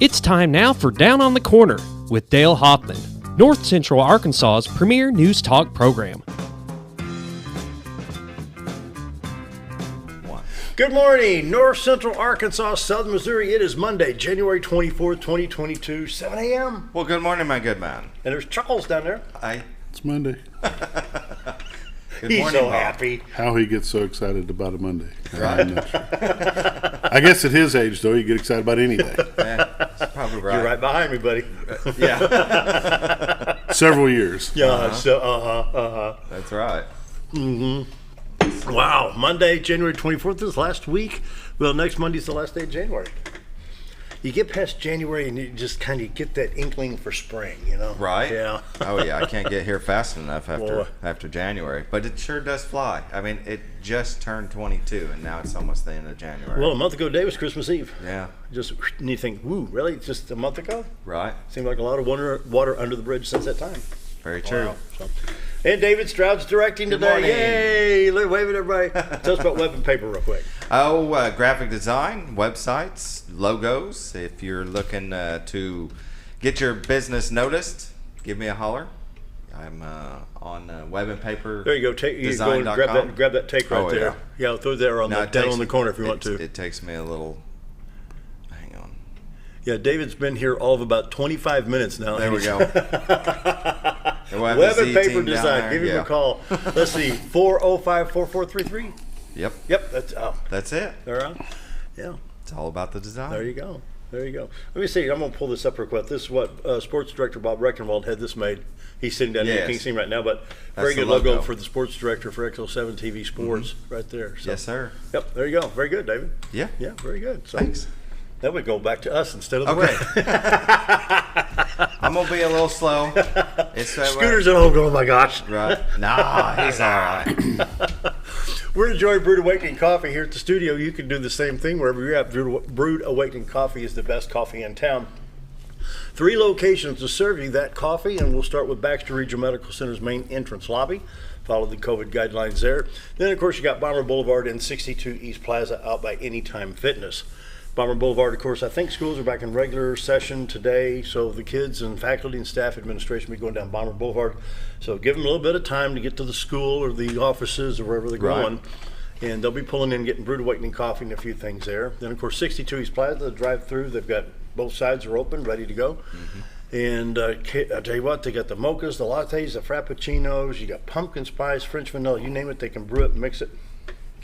It's time now for Down on the Corner with Dale Hoffman, North Central Arkansas's premier news talk program. Good morning, North Central Arkansas, Southern Missouri. It is Monday, January 24th, 2022, 7 a.m. Well, good morning, my good man. And there's Charles down there. Hi. It's Monday. He's morning, so Bob. Happy. How he gets so excited about a Monday. Right. I'm not sure. I guess at his age, though, you get excited about any day. Yeah, that's probably right. You're right behind me, buddy. Yeah. Several years. Yeah, That's right. Mm-hmm. Wow, Monday, January 24th is last week. Well, next Monday's the last day of January. You get past January and you just kind of get that inkling for spring, you know? Right? Yeah. Oh, yeah, I can't get here fast enough after January. But it sure does fly. I mean, it just turned 22, and now it's almost the end of January. Well, a month ago today was Christmas Eve. Yeah. Just, and you think, woo, really? Just a month ago? Right. Seemed like a lot of water under the bridge since that time. Very true. Wow. So, and David Stroud's directing Good today. morning. Yay! Look, wave at everybody. Tell us about web and paper real quick. Oh, graphic design, websites, logos. If you're looking to get your business noticed, give me a holler. I'm on web and paper. There you go. You go and grab that take right there. Yeah, throw that on down on the corner if you want to. It takes me a little. Hang on. Yeah, David's been here all of about 25 minutes now. There we go. Web and paper design. Give him a call. Let's see, 405-4433. Yep. That's it. They're on. Yeah. It's all about the design. There you go. Let me see. I'm going to pull this up real quick. This is what sports director Bob Recktenwald had this made. He's sitting down here. You can't see him right now, but very good logo for the sports director for XL7 TV Sports right there. So, yes, sir. Yep. There you go. Very good, David. Yeah. Yeah. Very good. So, thanks. That would go back to us instead of the way. I'm going to be a little slow. Scooter's at home going, oh my gosh. Right. Nah, he's all right. We're enjoying Brewed Awakening Coffee here at the studio. You can do the same thing wherever you're at. Brewed Awakening Coffee is the best coffee in town. 3 locations to serve you that coffee, and we'll start with Baxter Regional Medical Center's main entrance lobby. Follow the COVID guidelines there. Then, of course, you got Bomber Boulevard and 62 East Plaza out by Anytime Fitness. Bomber Boulevard, of course, I think schools are back in regular session today, so the kids and faculty and staff administration will be going down Bomber Boulevard. So give them a little bit of time to get to the school or the offices or wherever they're going. And they'll be pulling in, getting Brewed Awakening coffee and a few things there. Then, of course, 62 East Plaza, the drive-through, they've got both sides are open, ready to go. Mm-hmm. And I tell you what, they got the mochas, the lattes, the frappuccinos, you got pumpkin spice, French vanilla, you name it, they can brew it, mix it.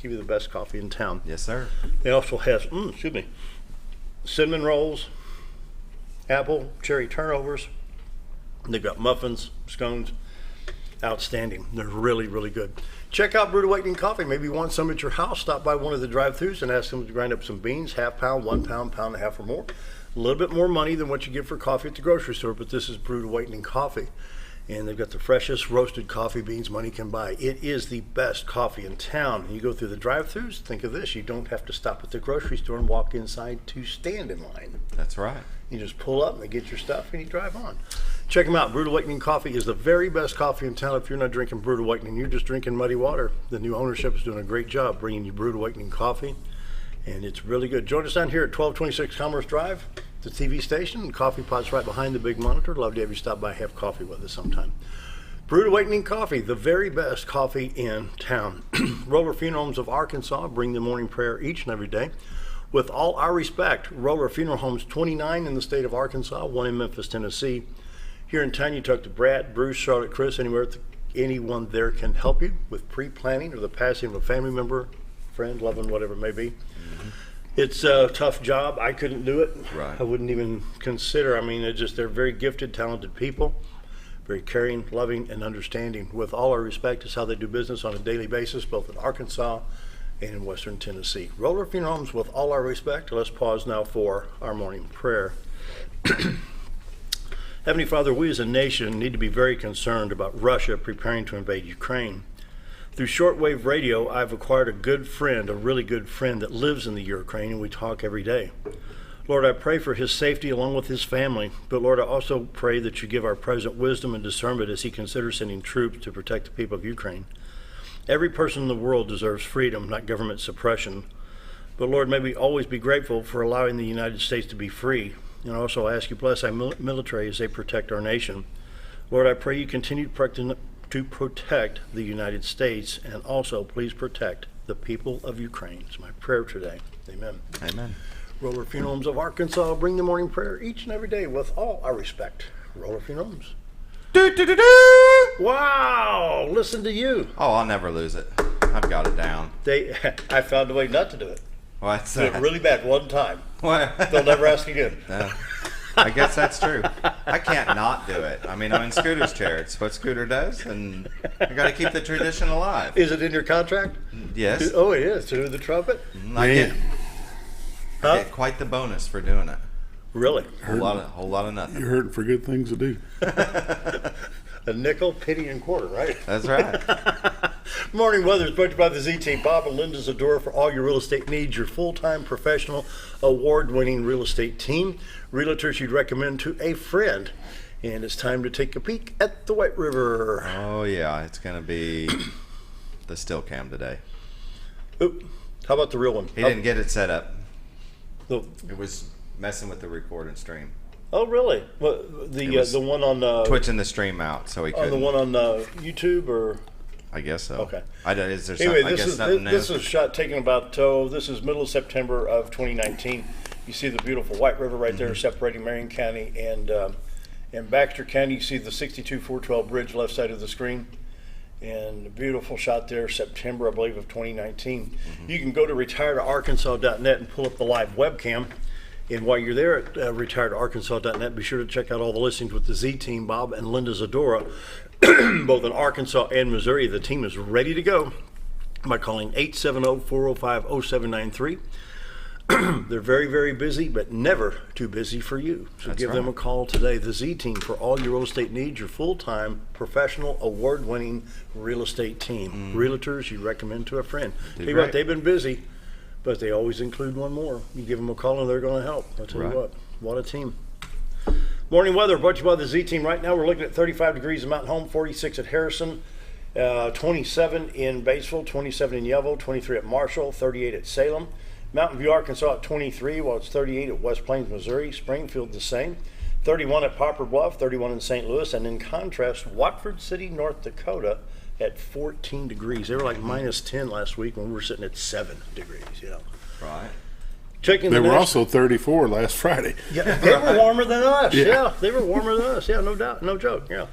Give you the best coffee in town. Yes, sir. They also have, cinnamon rolls, apple, cherry turnovers. They've got muffins, scones. Outstanding. They're really, really good. Check out Brewed Awakening Coffee. Maybe you want some at your house. Stop by one of the drive-thrus and ask them to grind up some beans, half pound, 1 pound, pound and a half or more. A little bit more money than what you get for coffee at the grocery store, but this is Brewed Awakening Coffee. And they've got the freshest roasted coffee beans money can buy. It is the best coffee in town. You go through the drive-thrus, think of this. You don't have to stop at the grocery store and walk inside to stand in line. That's right. You just pull up and they get your stuff and you drive on. Check them out. Brewed Awakening Coffee is the very best coffee in town. If you're not drinking Brewed Awakening, you're just drinking muddy water. The new ownership is doing a great job bringing you Brewed Awakening Coffee. And it's really good. Join us down here at 1226 Commerce Drive, the TV station. The coffee pot's right behind the big monitor. Love to have you stop by and have coffee with us sometime. Brewed Awakening Coffee, the very best coffee in town. Roller Funeral Homes of Arkansas bring the morning prayer each and every day. With all our respect, Roller Funeral Homes, 29 in the state of Arkansas, 1 in Memphis, Tennessee. Here in town, you talk to Brad, Bruce, Charlotte, Chris, anyone there can help you with pre-planning or the passing of a family member, friend, loved one, whatever it may be. Mm-hmm. It's a tough job. I couldn't do it. Right. I wouldn't even consider. I mean, they're very gifted, talented people, very caring, loving, and understanding. With all our respect, is how they do business on a daily basis, both in Arkansas and in Western Tennessee. Roller Funeral Homes, with all our respect. Let's pause now for our morning prayer. Heavenly Father, we as a nation need to be very concerned about Russia preparing to invade Ukraine. Through shortwave radio, I've acquired a really good friend that lives in the Ukraine, and we talk every day. Lord, I pray for his safety along with his family, but Lord, I also pray that you give our president wisdom and discernment as he considers sending troops to protect the people of Ukraine. Every person in the world deserves freedom, not government suppression. But Lord, may we always be grateful for allowing the United States to be free. And also I ask you bless our military as they protect our nation. Lord, I pray you continue to protect the United States, and also please protect the people of Ukraine. It's my prayer today. Amen. Amen. Roller Funeral Homes of Arkansas bring the morning prayer each and every day with all our respect. Roller Funeral Homes. Wow, listen to you. Oh, I'll never lose it. I've got it down. I found a way not to do it. What's Did it that? really bad one time. What? They'll never ask again. I guess that's true. I can't not do it. I mean, I'm in Scooter's chair. It's what Scooter does, and I got to keep the tradition alive. Is it in your contract? Yes. Oh, it is. To do the trumpet? I get Huh? quite the bonus for doing it. Really? Whole lot of nothing. You're hurting for good things to do. A nickel, penny, and quarter, right? That's right. Morning Weather is brought to you by the Z-Team. Bob and Linda Zadora for all your real estate needs. Your full-time professional, award-winning real estate team. Realtors you'd recommend to a friend. And it's time to take a peek at the White River. Oh, yeah. It's going to be the still cam today. Oop. How about the real one? He didn't get it set up. The- It was messing with the record and stream. Oh, really? Well, the one on Twitching the stream out, so he couldn't. the one on YouTube, or I guess so. Okay. Is there anyway, something? I guess nothing new. this is shot taken about this is middle of September of 2019. You see the beautiful White River right there separating Marion County and Baxter County. You see the 62-412 bridge left side of the screen. And a beautiful shot there, September, I believe, of 2019. You can go to retiredarkansas.net and pull up the live webcam. And while you're there at retiredarkansas.net, be sure to check out all the listings with the Z-Team, Bob and Linda Zadora, both in Arkansas and Missouri. The team is ready to go by calling 870-405-0793. They're very, very busy, but never too busy for you. So That's give them a right. call today. The Z-Team for all your real estate needs, your full-time, professional, award-winning real estate team. Realtors you recommend to a friend. Do Tell you what, great. they've been busy, but they always include one more. You give them a call and they're going to help. I'll tell Right. you what a team. Morning weather brought to you by the Z-Team. Right now we're looking at 35 degrees in Mountain Home, 46 at Harrison, 27 in Batesville, 27 in Yellville, 23 at Marshall, 38 at Salem. Mountain View, Arkansas at 23, while it's 38 at West Plains, Missouri. Springfield the same. 31 at Poplar Bluff, 31 in St. Louis, and in contrast, Watford City, North Dakota at 14 degrees. They were like minus 10 last week when we were sitting at 7 degrees, Right. Checking They the were next- also 34 last Friday. Yeah, they were warmer than us. Yeah. Yeah, they were warmer than us. Yeah, no doubt, no joke. Yeah,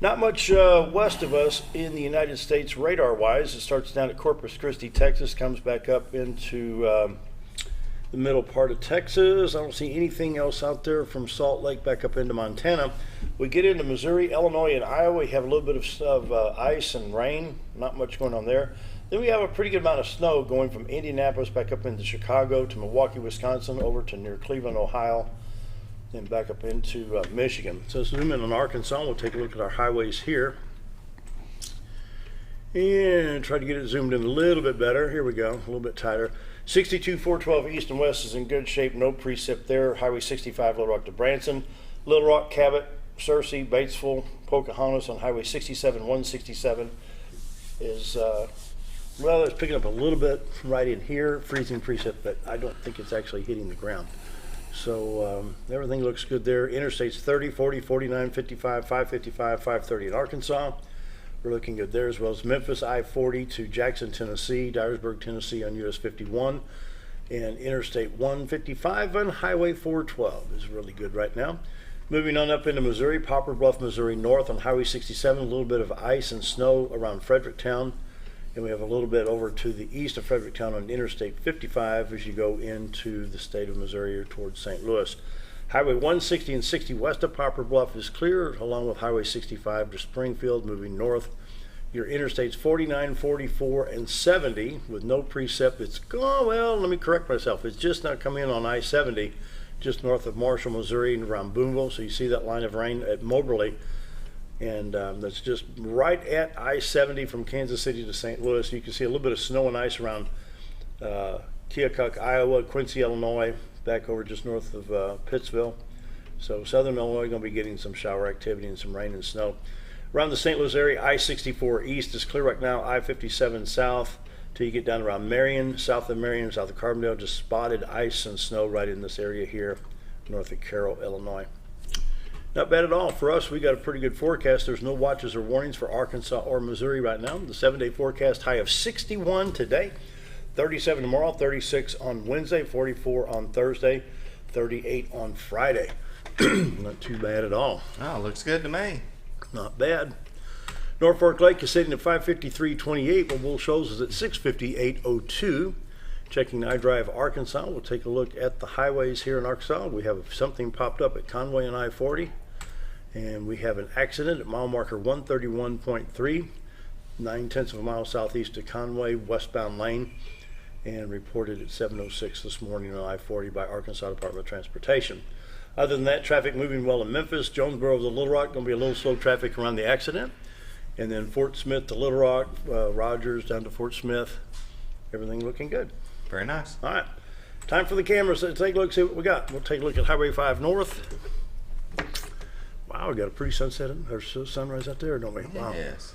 not much west of us in the United States radar-wise. It starts down at Corpus Christi, Texas, comes back up into the middle part of Texas. I don't see anything else out there from Salt Lake back up into Montana. We get into Missouri, Illinois, and Iowa. We have a little bit of ice and rain. Not much going on there. Then we have a pretty good amount of snow going from Indianapolis back up into Chicago to Milwaukee, Wisconsin, over to near Cleveland, Ohio, then back up into Michigan. So zoom in on Arkansas. We'll take a look at our highways here. And try to get it zoomed in a little bit better. Here we go, a little bit tighter. 62-412 east and west is in good shape. No precip there. Highway 65, Little Rock to Branson. Little Rock, Cabot, Searcy, Batesville, Pocahontas on Highway 67-167 is... well, it's picking up a little bit right in here, freezing precip, but I don't think it's actually hitting the ground. So everything looks good there. Interstates 30, 40, 49, 55, 555, 530 in Arkansas. We're looking good there, as well as Memphis I-40 to Jackson, Tennessee, Dyersburg, Tennessee on US 51, and Interstate 155 on Highway 412 is really good right now. Moving on up into Missouri, Poplar Bluff, Missouri North on Highway 67, a little bit of ice and snow around Fredericktown. And we have a little bit over to the east of Fredericktown on Interstate 55 as you go into the state of Missouri or towards St. Louis. Highway 160 and 60 west of Poplar Bluff is clear, along with Highway 65 to Springfield, moving north. Your interstates 49, 44, and 70 with no precip. Well, let me correct myself. It's just not coming in on I-70, just north of Marshall, Missouri, and around Boonville. So you see that line of rain at Moberly. And that's just right at I-70 from Kansas City to St. Louis. You can see a little bit of snow and ice around Keokuk, Iowa, Quincy, Illinois, back over just north of Pittsville. So southern Illinois going to be getting some shower activity and some rain and snow. Around the St. Louis area, I-64 east is clear right now. I-57 south till you get down around Marion, south of Carbondale, just spotted ice and snow right in this area here. north of Carroll, Illinois. Not bad at all. For us, we got a pretty good forecast. There's no watches or warnings for Arkansas or Missouri right now. The 7-day forecast, high of 61 today, 37 tomorrow, 36 on Wednesday, 44 on Thursday, 38 on Friday. Not too bad at all. Oh, looks good to me. Not bad. Norfolk Lake is sitting at 553.28, but Bull Shoals is at 658.02. Checking iDrive Arkansas, we'll take a look at the highways here in Arkansas. We have something popped up at Conway and I-40, and we have an accident at mile marker 131.3, 9/10 of a mile southeast of Conway, westbound lane, and reported at 7:06 this morning on I-40 by Arkansas Department of Transportation. Other than that, traffic moving well in Memphis. Jonesboro to Little Rock, going to be a little slow traffic around the accident. And then Fort Smith to Little Rock, Rogers down to Fort Smith. Everything looking good. Very nice. All right, time for the cameras. Let's take a look, see what we got. We'll take a look at Highway 5 North. Wow, we got a pretty sunrise out there, don't we? Wow. Yes.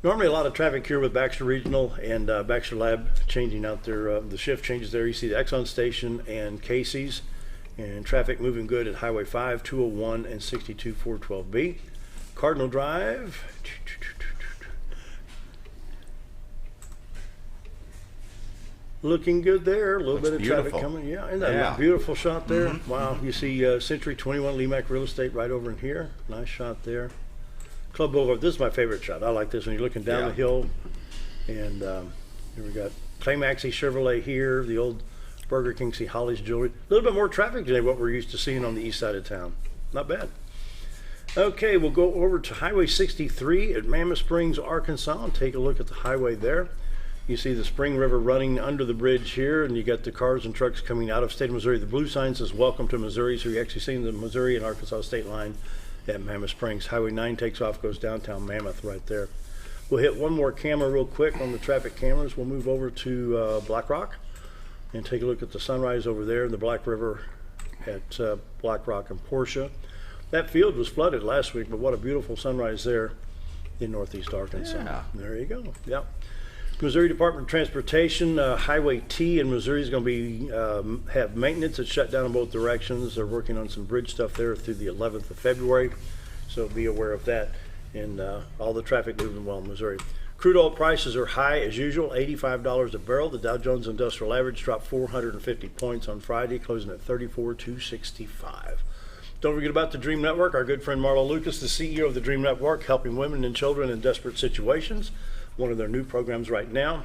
Normally a lot of traffic here with Baxter Regional and Baxter Lab changing out their, the shift changes there. You see the Exxon Station and Casey's, and traffic moving good at Highway 5, 201, and 62 412B. Cardinal Drive. Looking good there. A little Looks bit of beautiful. traffic coming. Yeah, isn't that a beautiful shot there? Mm-hmm. Wow. You see Century 21 Lemac Real Estate right over in here. Nice shot there. Club Boulevard. This is my favorite shot. I like this when you're looking down the hill. And here we got Clay Maxey Chevrolet here. The old Burger King. See Holly's Jewelry. A little bit more traffic today what we're used to seeing on the east side of town. Not bad. Okay, we'll go over to Highway 63 at Mammoth Springs, Arkansas, and take a look at the highway there. You see the Spring River running under the bridge here, and you got the cars and trucks coming out of state of Missouri. The blue sign says welcome to Missouri, so you're actually seeing the Missouri and Arkansas state line at Mammoth Springs. Highway 9 takes off, goes downtown Mammoth right there. We'll hit one more camera real quick on the traffic cameras. We'll move over to Black Rock and take a look at the sunrise over there in the Black River at Black Rock and Portia. That field was flooded last week, but what a beautiful sunrise there in northeast Arkansas. Yeah. There you go. Yep. Missouri Department of Transportation, Highway T in Missouri is going to be have maintenance. It's shut down in both directions. They're working on some bridge stuff there through the 11th of February, so be aware of that. And all the traffic moving well in Missouri. Crude oil prices are high as usual, $85 a barrel. The Dow Jones Industrial Average dropped 450 points on Friday, closing at 34,265. Don't forget about the Dream Network. Our good friend Marlo Lucas, the CEO of the Dream Network, helping women and children in desperate situations. One of their new programs right now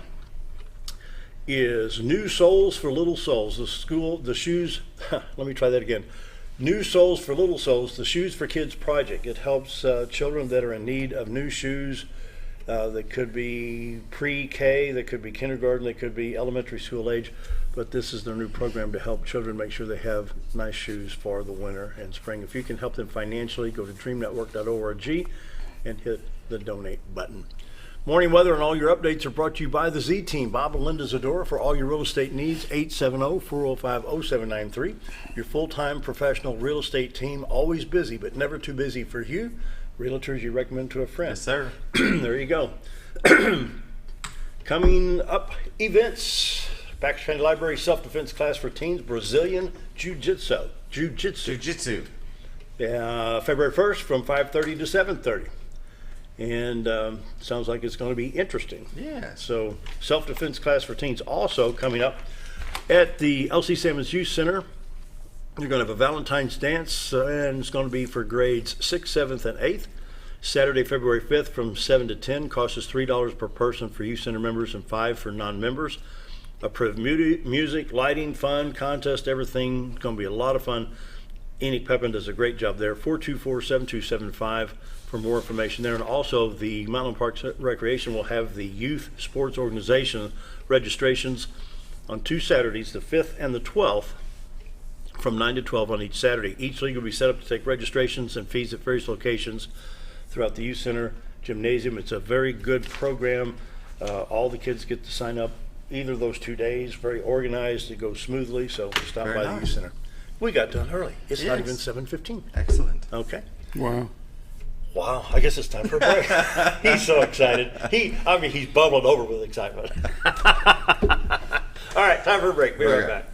is New Souls for Little Souls. The shoes, let me try that again. New Souls for Little Souls, the Shoes for Kids project. It helps children that are in need of new shoes. That could be pre-K, that could be kindergarten, that could be elementary school age. But this is their new program to help children make sure they have nice shoes for the winter and spring. If you can help them financially, go to dreamnetwork.org and hit the donate button. Morning weather and all your updates are brought to you by the Z-Team. Bob and Linda Zadora for all your real estate needs, 870-405-0793. Your full-time professional real estate team, always busy, but never too busy for you. Realtors you recommend to a friend. Yes, sir. There you go. Coming up, events. Baxter County Library self-defense class for teens, Brazilian Jiu-Jitsu. Jiu-Jitsu. February 1st from 5:30 to 7:30. And sounds like it's going to be interesting. Yeah. So self-defense class for teens also coming up at the L.C. Sammons Youth Center. You're going to have a Valentine's dance, and it's going to be for grades 6th, 7th, and 8th. Saturday, February 5th from 7 to 10. Cost is $3 per person for Youth Center members and $5 for non-members. Approved music, lighting, fun, contest, everything. It's going to be a lot of fun. Enoch Pepin does a great job there. 424-7275 for more information there. And also the Mountain Parks Recreation will have the Youth Sports Organization registrations on 2 Saturdays, the 5th and the 12th, from 9 to 12 on each Saturday. Each league will be set up to take registrations and fees at various locations throughout the Youth Center Gymnasium. It's a very good program. All the kids get to sign up either of those 2 days. Very organized. It goes smoothly, so stop by the Youth Center. We got done early. It's not even 7:15. Excellent. Okay. Wow. Wow. I guess it's time for a break. He's so excited. He's bubbling over with excitement. All right, time for a break. Be right back.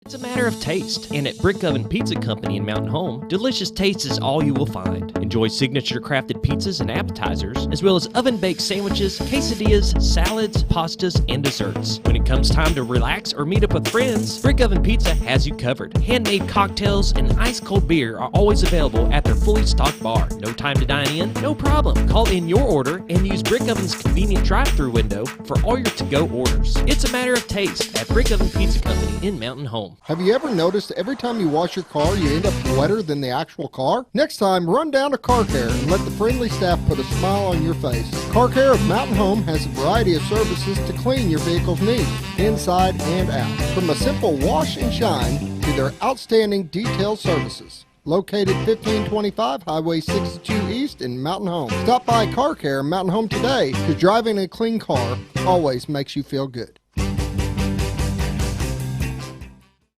It's a matter of taste, and at Brick Oven Pizza Company in Mountain Home, delicious taste is all you will find. Enjoy signature crafted pizzas and appetizers, as well as oven-baked sandwiches, quesadillas, salads, pastas, and desserts. When it comes time to relax or meet up with friends, Brick Oven Pizza has you covered. Handmade cocktails and ice-cold beer are always available at their fully stocked bar. No time to dine in? No problem. Call in your order and use Brick Oven's convenient drive-thru window for all your to-go orders. It's a matter of taste at Brick Oven Pizza Company in Mountain Home. Have you ever noticed every time you wash your car, you end up wetter than the actual car? Next time, run down to Car Care and let the friendly staff put a smile on your face. Car Care of Mountain Home has a variety of services to clean your vehicle's needs, inside and out. From a simple wash and shine to their outstanding detailed services. Located 1525 Highway 62 East in Mountain Home. Stop by Car Care Mountain Home today, because driving a clean car always makes you feel good.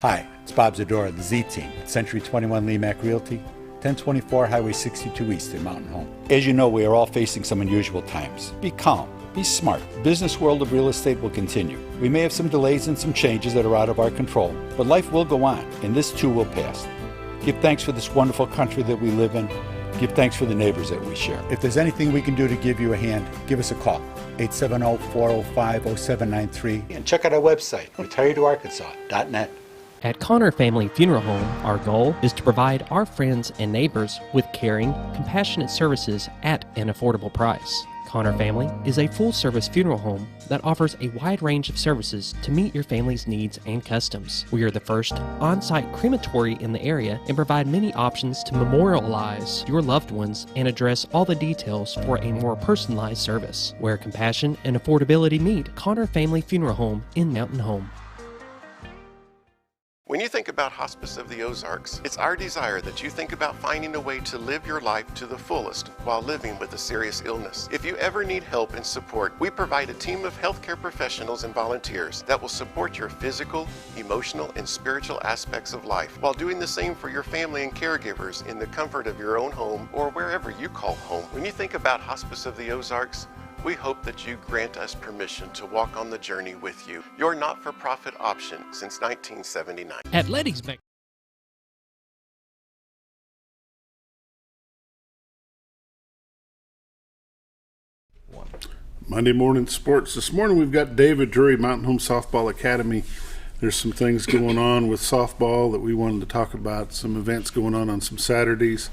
Hi, it's Bob Zadora, the Z-Team at Century 21 Lemac Realty, 1024 Highway 62 East in Mountain Home. As you know, we are all facing some unusual times. Be calm, be smart. The business world of real estate will continue. We may have some delays and some changes that are out of our control, but life will go on, and this too will pass. Give thanks for this wonderful country that we live in. Give thanks for the neighbors that we share. If there's anything we can do to give you a hand, give us a call, 870-405-0793, and check out our website, retiredtoarkansas.net. At Connor Family Funeral Home, our goal is to provide our friends and neighbors with caring, compassionate services at an affordable price. Connor Family is a full-service funeral home that offers a wide range of services to meet your family's needs and customs. We are the first on-site crematory in the area and provide many options to memorialize your loved ones and address all the details for a more personalized service. Where compassion and affordability meet, Connor Family Funeral Home in Mountain Home. When you think about Hospice of the Ozarks, it's our desire that you think about finding a way to live your life to the fullest while living with a serious illness. If you ever need help and support, we provide a team of healthcare professionals and volunteers that will support your physical, emotional, and spiritual aspects of life while doing the same for your family and caregivers in the comfort of your own home or wherever you call home. When you think about Hospice of the Ozarks, we hope that you grant us permission to walk on the journey with you. Your not-for-profit option since 1979. At Letty's Bank. Monday morning sports. This morning we've got David Drewry, Mountain Home Softball Academy. There's some things going on with softball that we wanted to talk about, some events going on some Saturdays,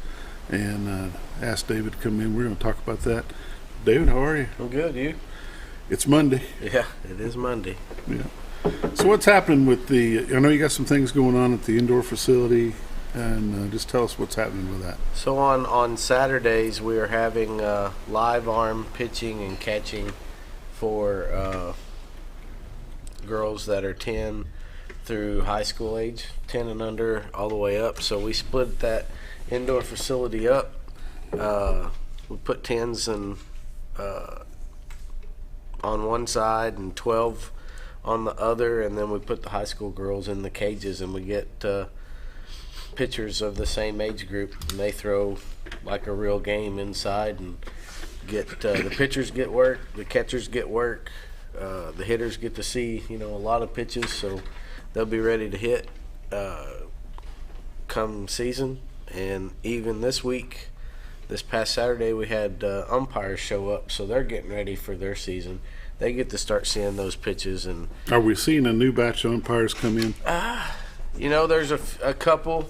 and asked David to come in. We're going to talk about that. David, how are you? I'm good, you? It's Monday. Yeah, it is Monday. Yeah. So what's happening with I know you got some things going on at the indoor facility, and just tell us what's happening with that. So on Saturdays, we are having live arm pitching and catching for girls that are 10 through high school age, 10 and under, all the way up. So we split that indoor facility up. We put 10s and on one side and 12 on the other, and then we put the high school girls in the cages, and we get pitchers of the same age group, and they throw like a real game inside, and get the pitchers get work, the catchers get work, the hitters get to see a lot of pitches, so they'll be ready to hit come season. And even this week, this past Saturday, we had umpires show up, so they're getting ready for their season. They get to start seeing those pitches. And are we seeing a new batch of umpires come in? There's a couple.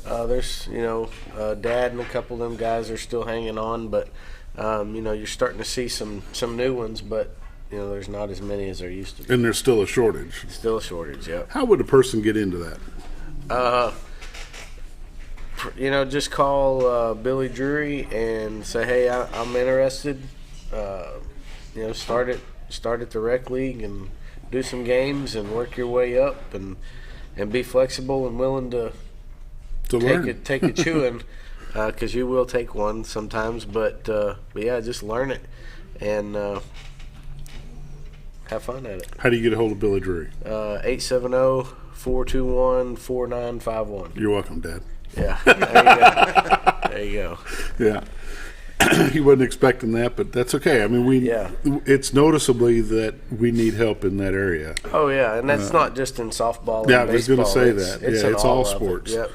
There's Dad and a couple of them guys are still hanging on, but you're starting to see some new ones, but there's not as many as there used to be. And there's still a shortage. Still a shortage, yeah. How would a person get into that? Just call Billy Drewry and say, hey, I'm interested. Start at the rec league and do some games and work your way up and be flexible and willing to take a chewing, because you will take one sometimes. But yeah, just learn it and have fun at it. How do you get a hold of Billy Drewry? 870-421-4951. You're welcome, Dad. Yeah, there you go. Yeah. he wasn't expecting that, but that's okay. I mean, it's noticeably that we need help in that area. Oh yeah, and that's not just in softball. Yeah, and I was going to baseball. say that. It's all sports. Yep.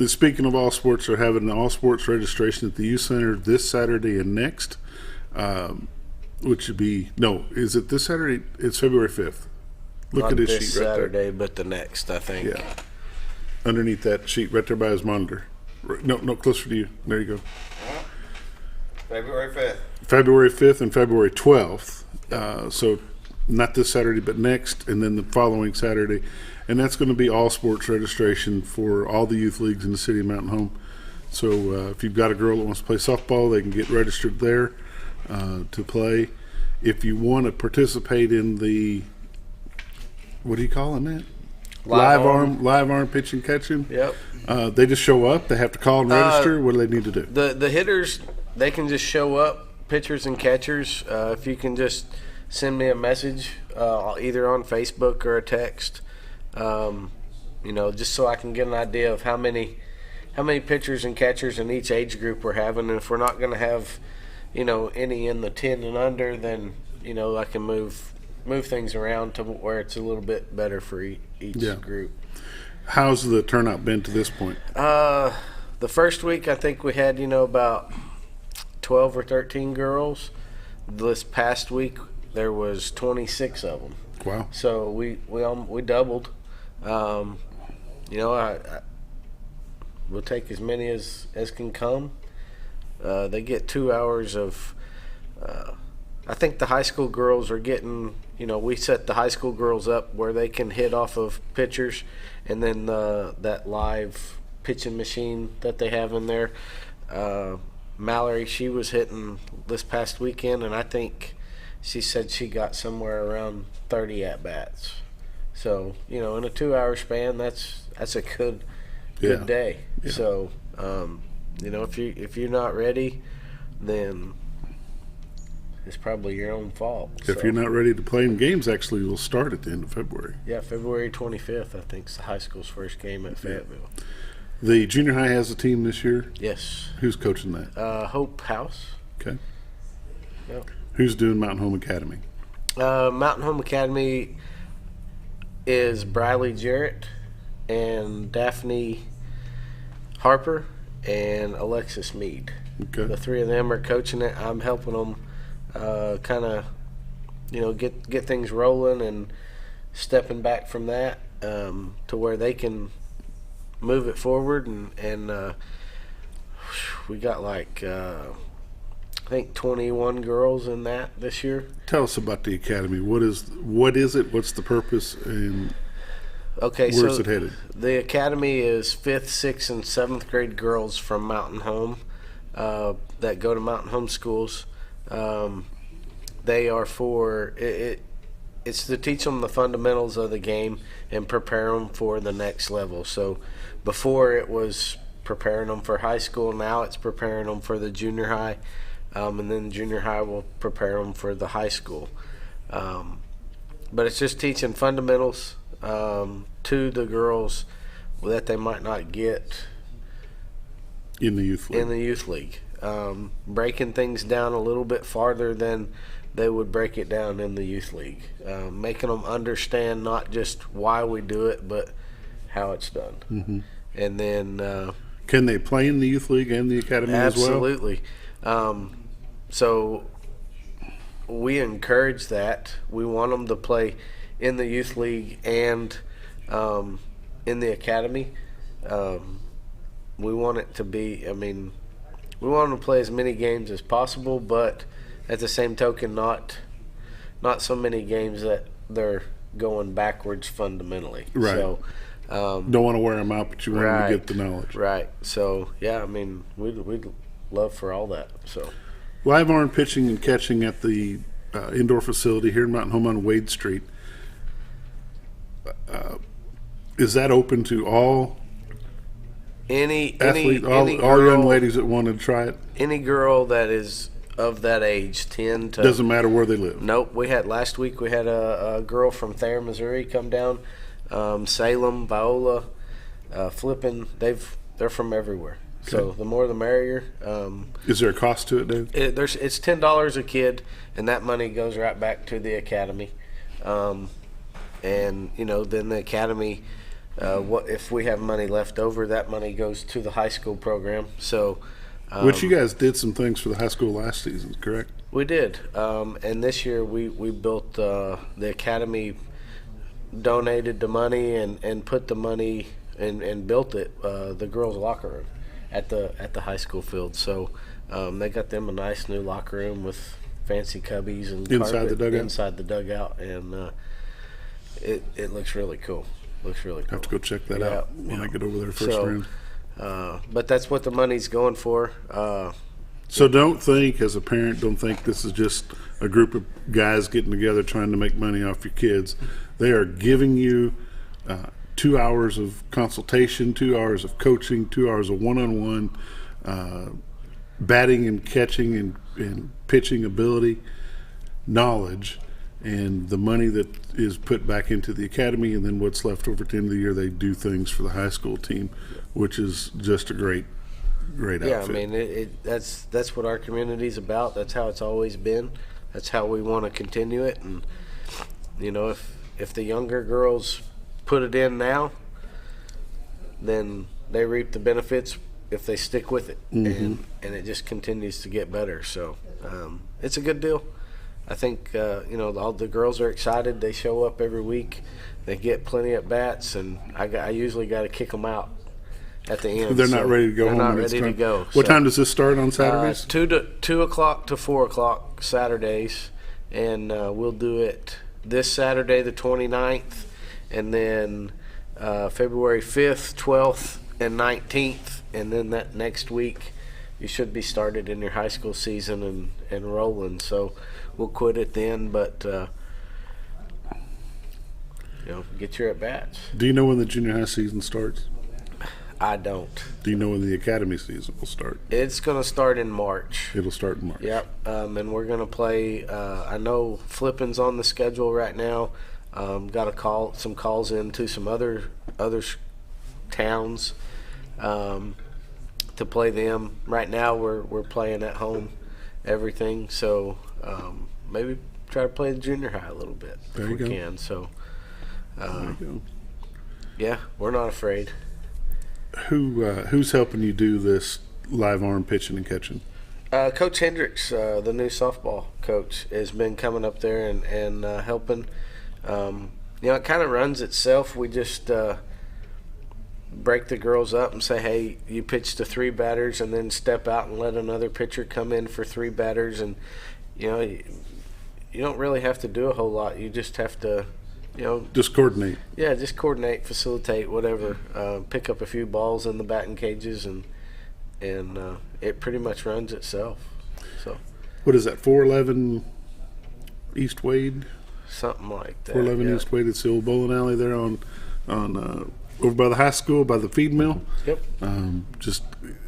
Speaking of all sports, they're having an all sports registration at the youth center this Saturday and next, which would be is it this Saturday? It's February 5th. Look Not at his this sheet right Saturday, there. but the next, I think. Yeah, underneath that sheet, right there by his monitor. No, closer to you. There you go. February 5th. February 5th and February 12th. So not this Saturday, but next, and then the following Saturday. And that's going to be all sports registration for all the youth leagues in the city of Mountain Home. So if you've got a girl that wants to play softball, they can get registered there to play. If you want to participate in the, what do you call it? Live arm pitching catching. Yep. They just show up. They have to call and register. What do they need to do? The hitters, they can just show up. Pitchers and catchers, if you can just send me a message, either on Facebook or a text, just so I can get an idea of how many pitchers and catchers in each age group we're having. And if we're not going to have, any in the 10 and under, then I can move things around to where it's a little bit better for each group. How's the turnout been to this point? The first week, I think we had about 12 or 13 girls. This past week, there was 26 of them. Wow! So we doubled. We'll take as many as can come. They get 2 hours of. I think the high school girls are getting. We set the high school girls up where they can hit off of pitchers, and then that live pitching machine that they have in there. Mallory, she was hitting this past weekend, and I think she said she got somewhere around 30 at bats. So in a 2 hour span, that's a good day. Yeah. So if you're not ready, then it's probably your own fault. If you're not ready to play in games, actually, we'll start at the end of February. Yeah, February 25th, I think, is the high school's first game at Fayetteville. The junior high has a team this year? Yes. Who's coaching that? Hope House. Okay. Yep. Who's doing Mountain Home Academy? Mountain Home Academy is Briley Jarrett and Daphne Harper and Alexis Mead. Okay. The three of them are coaching it. I'm helping them kind of, get things rolling and stepping back from that to where they can move it forward. And we got I think 21 girls in that this year. Tell us about the academy. What is it? What's the purpose? And where's it headed? The academy is 5th, 6th, and 7th grade girls from Mountain Home that go to Mountain Home schools. They are for it. It's to teach them the fundamentals of the game and prepare them for the next level. So before it was preparing them for high school, now it's preparing them for the junior high, and then junior high will prepare them for the high school. But it's just teaching fundamentals to the girls that they might not get in the youth league. Breaking things down a little bit farther than they would break it down in the youth league, making them understand not just why we do it, but how it's done. Mm-hmm. And then can they play in the youth league and the academy as well? Absolutely. So we encourage that. We want them to play in the youth league and in the academy. We want it to be, we want them to play as many games as possible, but at the same token, not so many games that they're going backwards fundamentally. Right. So, don't want to wear them out, but you want them to get the knowledge. Right. So, yeah, we'd love for all that. So, live arm pitching and catching at the indoor facility here in Mountain Home on Wade Street. Is that open to all any athletes, all girl, young ladies that want to try it? Any girl that is of that age, 10 to... Doesn't matter where they live? Nope. Last week we had a girl from Thayer, Missouri come down. Salem, Viola, Flippin, they're from everywhere. So the more the merrier. Is there a cost to it, Dave? It's $10 a kid, and that money goes right back to the academy. And then the academy, what if we have money left over, that money goes to the high school program. So, which you guys did some things for the high school last season, correct? We did, and this year we built the academy, donated the money and put the money and built it, the girls' locker room at the high school field. So they got them a nice new locker room with fancy cubbies and inside the dugout, and it looks really cool. Looks really cool. I have to go check that out when I get over there first round. But that's what the money's going for. So don't think, as a parent, this is just a group of guys getting together trying to make money off your kids. They are giving you 2 hours of consultation, 2 hours of coaching, 2 hours of one-on-one batting and catching and pitching ability, knowledge, and the money that is put back into the academy, and then what's left over at the end of the year, they do things for the high school team, which is just a great outfit. Yeah, I mean, that's what our community's about. That's how it's always been. That's how we want to continue it. And if the younger girls put it in now, then they reap the benefits if they stick with it, and it just continues to get better. So it's a good deal. I think all the girls are excited. They show up every week. They get plenty at bats, and I usually got to kick them out at the end. They're not ready to go they're home. Not ready to go. What time does this start on Saturdays? 2 o'clock to 4 o'clock Saturdays, and we'll do it this Saturday, the 29th, and then February 5th, 12th, and 19th, and then that next week you should be started in your high school season and rolling. So we'll quit it then, but get your at bats. Do you know when the junior high season starts? I don't. Do you know when the academy season will start? It's going to start in March. It'll start in March. Yep. And we're going to play. I know Flippin's on the schedule right now. Got some calls in to some other towns to play them. Right now we're playing at home, everything. So maybe try to play the junior high a little bit if we can. So there you go. Yeah, we're not afraid. Who's helping you do this live arm pitching and catching? Coach Hendricks, the new softball coach, has been coming up there and helping. It kind of runs itself. We just break the girls up and say, hey, you pitch to 3 batters, and then step out and let another pitcher come in for 3 batters. And, you don't really have to do a whole lot. You just have to, just coordinate. Yeah, just coordinate, facilitate, whatever. Pick up a few balls in the batting cages, and it pretty much runs itself. So, what is that? 411 East Wade. Something like that. 411 East Wade. It's the old bowling alley there on over by the high school, by the feed mill. Yep. Just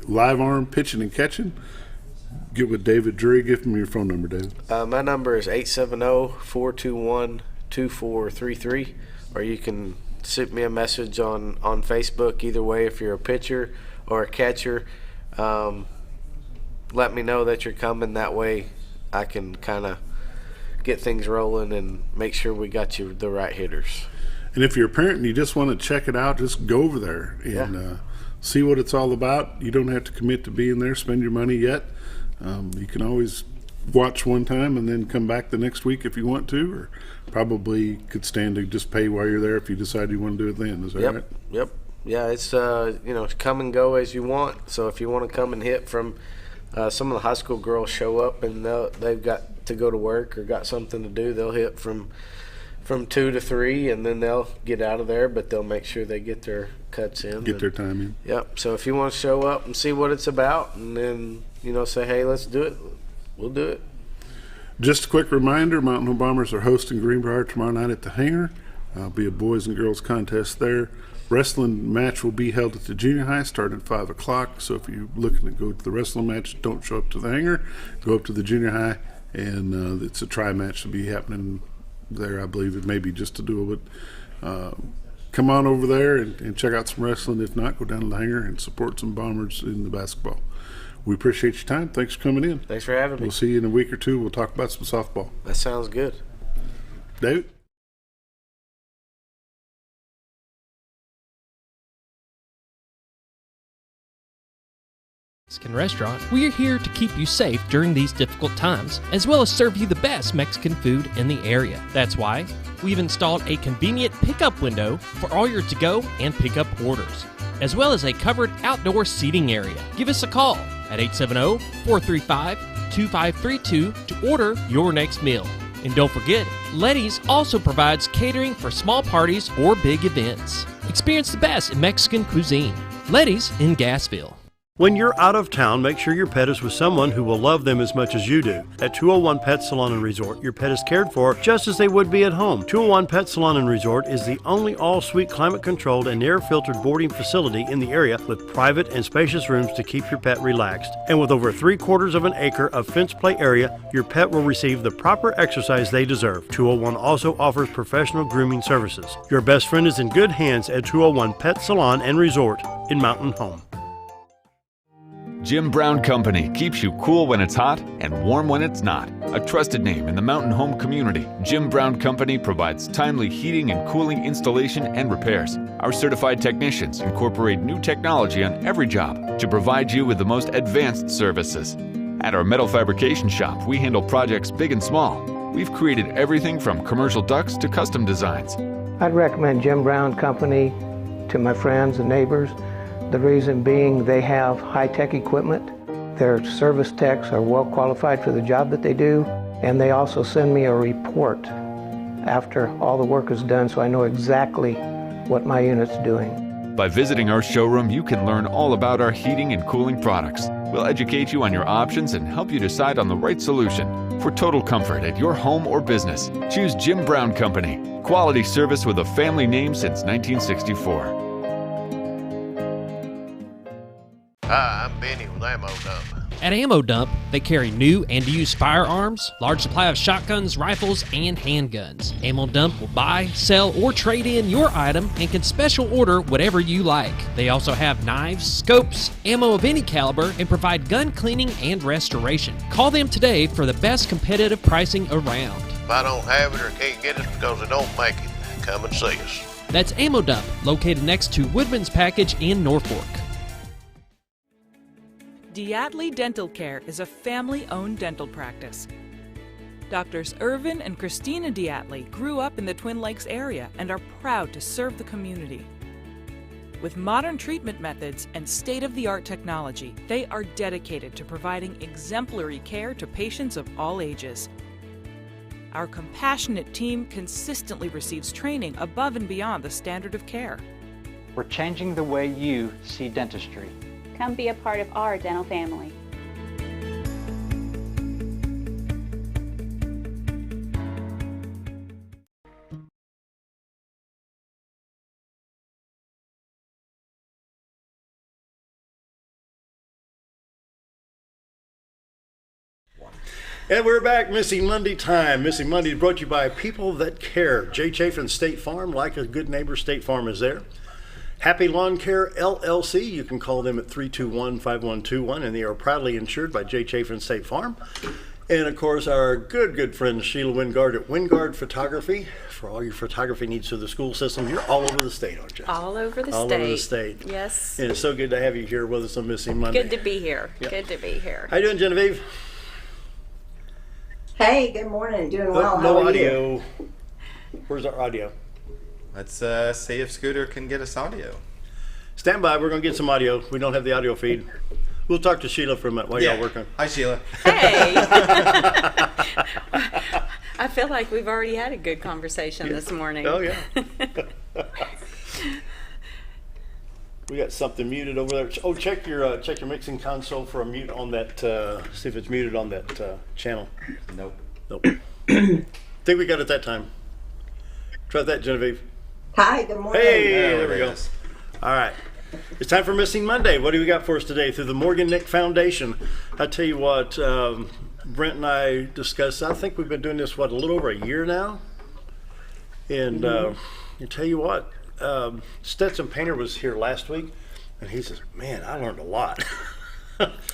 live arm pitching and catching. Get with David Drewry. Give him your phone number, David. My number is 870-421-2433, or you can shoot me a message on Facebook. Either way, if you're a pitcher or a catcher, let me know that you're coming. That way I can kind of get things rolling and make sure we got you the right hitters. And if you're a parent and you just want to check it out, just go over there and see what it's all about. You don't have to commit to being there, spend your money yet. You can always watch one time and then come back the next week if you want to, or probably could stand to just pay while you're there if you decide you want to do it then. Is that right? Yep. Yeah, it's come and go as you want. So if you want to come and hit from some of the high school girls show up and they've got to go to work or got something to do, they'll hit from 2 to 3, and then they'll get out of there, but they'll make sure they get their cuts in. Get their time in. Yep. So if you want to show up and see what it's about, and then, say, hey, let's do it, we'll do it. Just a quick reminder, Mountain Home Bombers are hosting Greenbrier tomorrow night at the Hangar. There'll be a boys and girls contest there. Wrestling match will be held at the junior high, start at 5 o'clock. So if you're looking to go to the wrestling match, don't show up to the Hangar. Go up to the junior high, and it's a tri-match to be happening there, I believe. It may be just to do it, kind come on over there and check out some wrestling. If not, go down to the hangar and support some Bombers in the basketball. We appreciate your time. Thanks for coming in. Thanks for having me. We'll see you in a week or two. We'll talk about some softball. That sounds good. David? Mexican restaurant, we are here to keep you safe during these difficult times, as well as serve you the best Mexican food in the area. That's why we've installed a convenient pickup window for all your to-go and pickup orders, as well as a covered outdoor seating area. Give us a call at 870-435-2532 to order your next meal. And don't forget, Letty's also provides catering for small parties or big events. Experience the best in Mexican cuisine. Letty's in Gassville. When you're out of town, make sure your pet is with someone who will love them as much as you do. At 201 Pet Salon and Resort, your pet is cared for just as they would be at home. 201 Pet Salon and Resort is the only all-suite climate-controlled and air-filtered boarding facility in the area with private and spacious rooms to keep your pet relaxed. And with over 3/4 of an acre of fenced play area, your pet will receive the proper exercise they deserve. 201 also offers professional grooming services. Your best friend is in good hands at 201 Pet Salon and Resort in Mountain Home. Jim Brown Company keeps you cool when it's hot and warm when it's not. A trusted name in the mountain home community, Jim Brown Company provides timely heating and cooling installation and repairs. Our certified technicians incorporate new technology on every job to provide you with the most advanced services. At our metal fabrication shop, we handle projects big and small. We've created everything from commercial ducts to custom designs. I'd recommend Jim Brown Company to my friends and neighbors. The reason being they have high-tech equipment. Their service techs are well qualified for the job that they do, and they also send me a report after all the work is done so I know exactly what my unit's doing. By visiting our showroom, you can learn all about our heating and cooling products. We'll educate you on your options and help you decide on the right solution. For total comfort at your home or business, choose Jim Brown Company. Quality service with a family name since 1964. Hi, I'm Benny with Ammo Dump. At Ammo Dump, they carry new and used firearms, large supply of shotguns, rifles, and handguns. Ammo Dump will buy, sell, or trade in your item and can special order whatever you like. They also have knives, scopes, ammo of any caliber, and provide gun cleaning and restoration. Call them today for the best competitive pricing around. If I don't have it or can't get it because they don't make it, come and see us. That's Ammo Dump, located next to Woodman's Package in Norfolk. Diatley Dental Care is a family-owned dental practice. Doctors Irvin and Christina Diatley grew up in the Twin Lakes area and are proud to serve the community. With modern treatment methods and state-of-the-art technology, they are dedicated to providing exemplary care to patients of all ages. Our compassionate team consistently receives training above and beyond the standard of care. We're changing the way you see dentistry. Come be a part of our dental family. And we're back, Missing Monday time. Missing Monday is brought to you by People That Care. Jay Chafin State Farm, like a good neighbor, State Farm is there. Happy Lawn Care LLC, you can call them at 321-5121, and they are proudly insured by Jay Chafin State Farm. And of course, our good friend Sheila Wingard at Wingard Photography for all your photography needs through the school system. You're all over the state, aren't you? All over the state. All over the state. Yes. And it's so good to have you here with us on Missing Monday. Good to be here. Yep. Good to be here. How you doing, Genevieve? Hey, good morning. Doing well. No How are audio. you? Where's our audio? Let's see if Scooter can get us audio. Stand by. We're going to get some audio. We don't have the audio feed. We'll talk to Sheila for a minute while y'all working. Hi, Sheila. Hey. I feel like we've already had a good conversation this morning. Oh, yeah. We got something muted over there. Oh, check your mixing console for a mute on that. See if it's muted on that channel. Nope. Think we got it that time. Try that, Genevieve. Hi, good morning. Hey, there we go. All right. It's time for Missing Monday. What do we got for us today? Through the Morgan Nick Foundation. I tell you what, Brent and I discussed, I think we've been doing this, a little over a year now? And I tell you what, Stetson Painter was here last week, and he says, man, I learned a lot.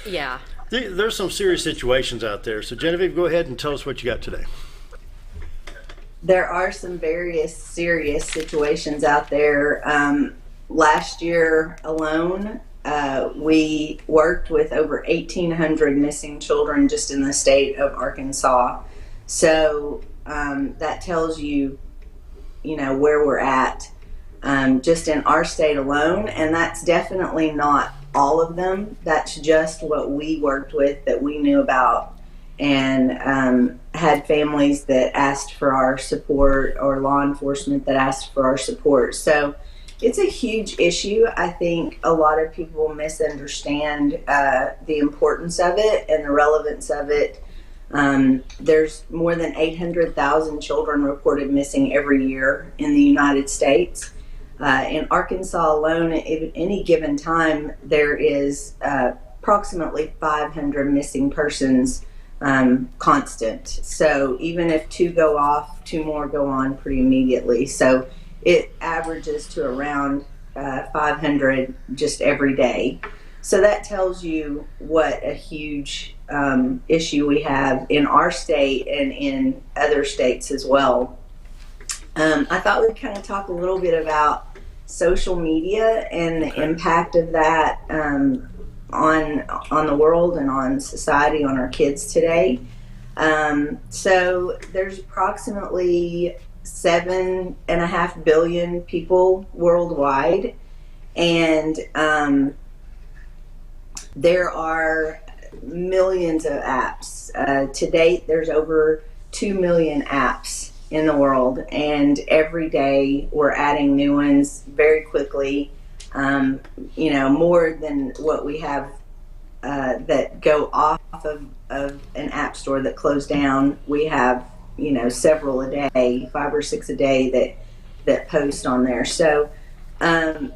Yeah. There's some serious situations out there. So Genevieve, go ahead and tell us what you got today. There are some various serious situations out there. Last year alone, we worked with over 1,800 missing children just in the state of Arkansas. So that tells you, where we're at just in our state alone. And that's definitely not all of them. That's just what we worked with, that we knew about, and had families that asked for our support, or law enforcement that asked for our support. So it's a huge issue. I think a lot of people misunderstand the importance of it and the relevance of it. There's more than 800,000 children reported missing every year in the United States. In Arkansas alone, at any given time, there is approximately 500 missing persons constant. So even if 2 go off, 2 more go on pretty immediately. So it averages to around 500 just every day. So that tells you what a huge issue we have in our state and in other states as well. I thought we'd kind of talk a little bit about social media and the impact of that on the world and on society, on our kids today. So there's approximately 7.5 billion people worldwide, and there are millions of apps. To date, there's over 2 million apps in the world, and every day we're adding new ones very quickly. More than what we have that go off of an app store that closed down. We have several a day, 5 or 6 a day that post on there. So a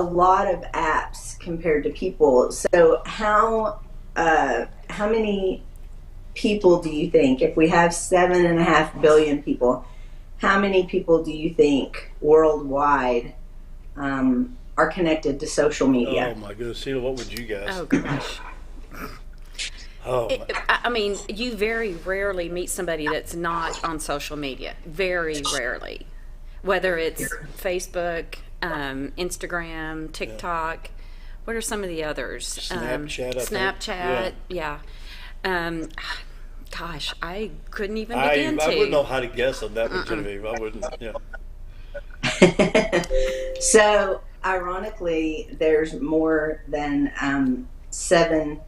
lot of apps compared to people. So how many people do you think, if we have 7.5 billion people, how many people do you think worldwide are connected to social media? Oh my goodness, Sheila, what would you guess? Oh gosh. You very rarely meet somebody that's not on social media. Very rarely. Whether it's Facebook, Instagram, TikTok. Yeah. What are some of the others? Snapchat. Yeah. Gosh, I couldn't even begin to. I wouldn't know how to guess on that one, Genevieve. I wouldn't. Yeah. So, ironically, there's more than 7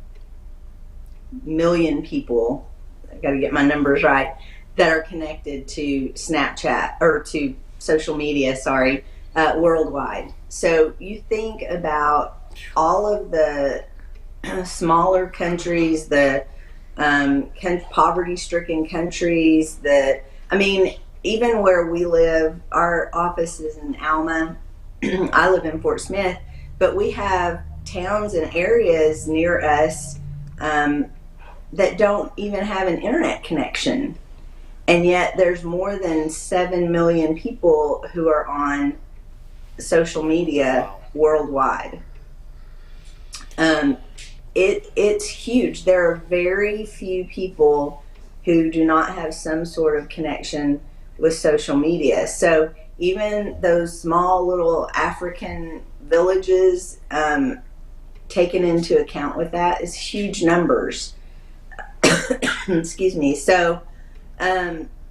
million people, I got to get my numbers right, that are connected to Snapchat, or to social media, worldwide. So you think about all of the smaller countries, the poverty-stricken countries, even where we live, our office is in Alma. I live in Fort Smith, but we have towns and areas near us that don't even have an internet connection. And yet there's more than 7 million people who are on social media worldwide. It's huge. There are very few people who do not have some sort of connection with social media. So even those small little African villages, taken into account with that, is huge numbers. Excuse me. So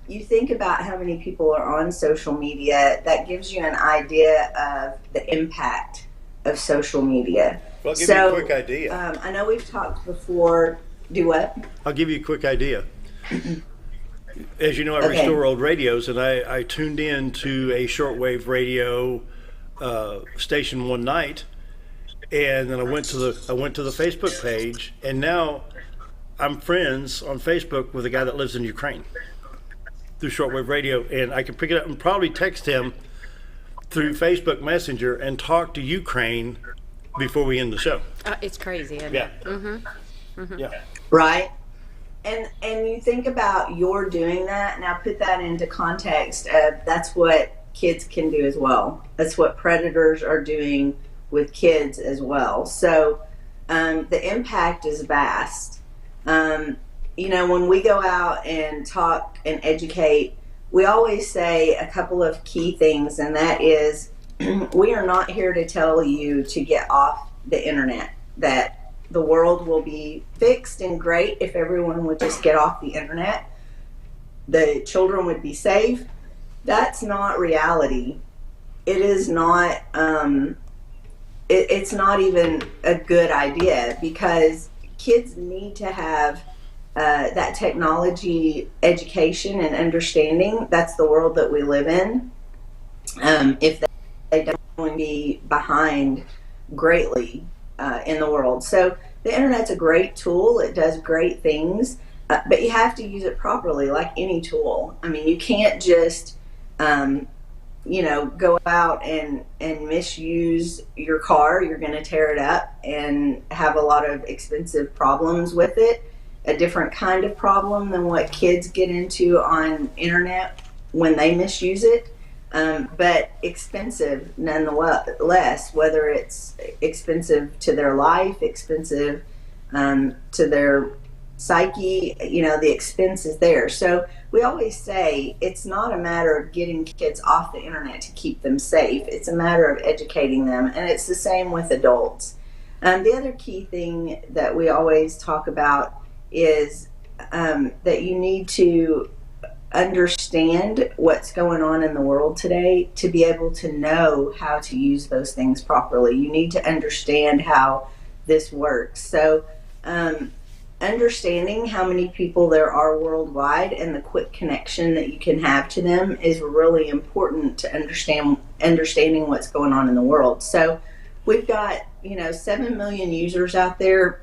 you think about how many people are on social media, that gives you an idea of the impact of social media. Well, I'll give you a quick idea. I know we've talked before. Do what? I'll give you a quick idea. As you know, I restore old radios, and I tuned in to a shortwave radio station one night, and then I went to the Facebook page, and now I'm friends on Facebook with a guy that lives in Ukraine through shortwave radio, and I can pick it up and probably text him through Facebook Messenger and talk to Ukraine before we end the show. It's crazy, isn't it? Yeah. Right. And you think about your doing that. Now put that into context of that's what kids can do as well. That's what predators are doing with kids as well. So the impact is vast. You know, when we go out and talk and educate, we always say a couple of key things, and that is we are not here to tell you to get off the internet, that the world will be fixed and great if everyone would just get off the internet. The children would be safe. That's not reality. It is not, it's not even a good idea, because kids need to have that technology education and understanding. That's the world that we live in. If they don't be behind greatly in the world. So the internet's a great tool. It does great things, but you have to use it properly, like any tool. I mean, you can't just, you know, go out and misuse your car. You're going to tear it up and have a lot of expensive problems with it. A different kind of problem than what kids get into on internet when they misuse it, but expensive nonetheless, whether it's expensive to their life, expensive to their psyche. You know, the expense is there. So we always say it's not a matter of getting kids off the internet to keep them safe. It's a matter of educating them, and it's the same with adults. The other key thing that we always talk about is that you need to understand what's going on in the world today to be able to know how to use those things properly. You need to understand how this works. So understanding how many people there are worldwide and the quick connection that you can have to them is really important to understanding what's going on in the world. So we've got, you know, 7 million users out there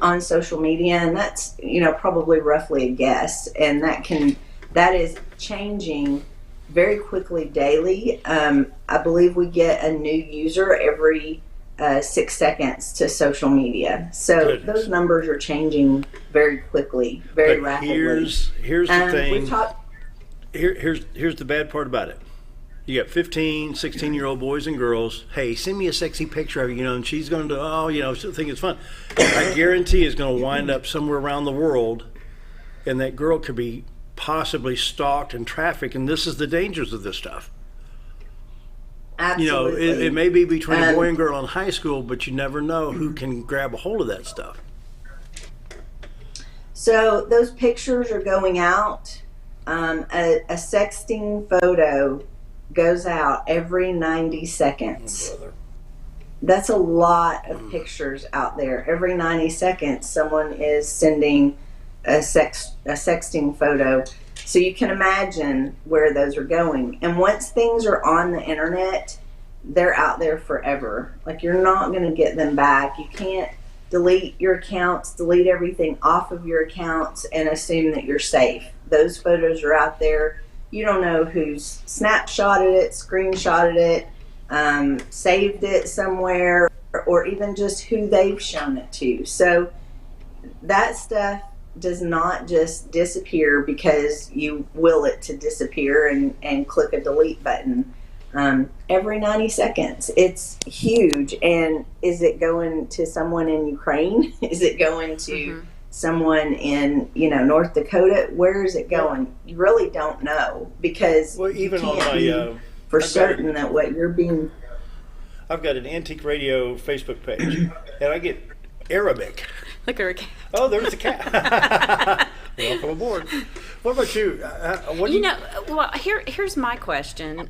on social media, and that's, you know, probably roughly a guess, and that is changing very quickly daily. I believe we get a new user every 6 seconds to social media, so those numbers are changing very quickly, very rapidly. Here's the thing. Here's the bad part about it. You got 15, 16-year-old boys and girls. Hey, send me a sexy picture of you, you know, and she's going to, oh, you know, think it's fun. I guarantee it's going to wind up somewhere around the world, and that girl could be possibly stalked and trafficked, and this is the dangers of this stuff. Absolutely. You know, it may be between a boy and girl in high school, but you never know who can grab a hold of that stuff. So those pictures are going out. A sexting photo goes out every 90 seconds. That's a lot of pictures out there. Every 90 seconds, someone is sending a sexting photo. So you can imagine where those are going. And once things are on the internet, they're out there forever. Like, you're not going to get them back. You can't delete your accounts, delete everything off of your accounts and assume that you're safe. Those photos are out there. You don't know who's snapshotted it, screenshotted it, saved it somewhere, or even just who they've shown it to. So that stuff does not just disappear because you will it to disappear and click a delete button. Every 90 seconds. It's huge. And is it going to someone in Ukraine? Is it going to someone in, you know, North Dakota? Where is it going? You really don't know, because even you on can't my be for certain that what you're being. I've got an Antique Radio Facebook page, and I get Arabic. Look at her. Oh, there's a cat. Welcome aboard. What about you? Well, here's my question.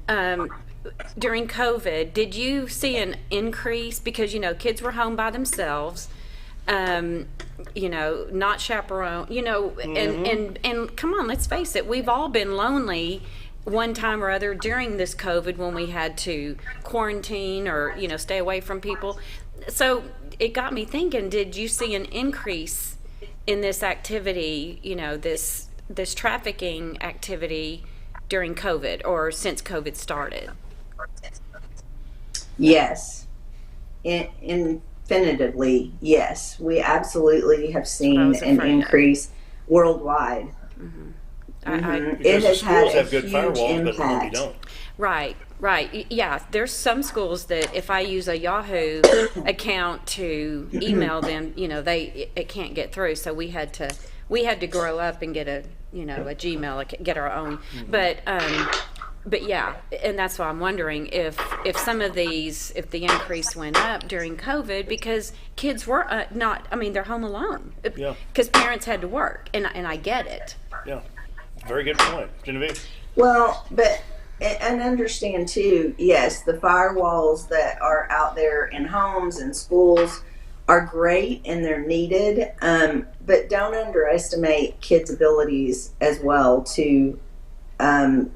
During COVID, did you see an increase because, you know, kids were home by themselves, you know, not chaperoned, you know, and come on, let's face it, we've all been lonely one time or other during this COVID when we had to quarantine or, you know, stay away from people. So it got me thinking, did you see an increase in this activity, you know, this trafficking activity during COVID or since COVID started? Yes. Infinitively, yes. We absolutely have seen an increase worldwide. It has had a have good huge firewalls, but maybe impact. don't. Right. Yeah, there's some schools that if I use a Yahoo account to email them, it can't get through. So we had to grow up and get a Gmail, get our own. But yeah, and that's why I'm wondering if some of these, if the increase went up during COVID because kids were they're home alone. Yeah. Because parents had to work, and I get it. Yeah, very good point, Genevieve. Well, but and understand too, yes, the firewalls that are out there in homes and schools are great and they're needed, but don't underestimate kids' abilities as well to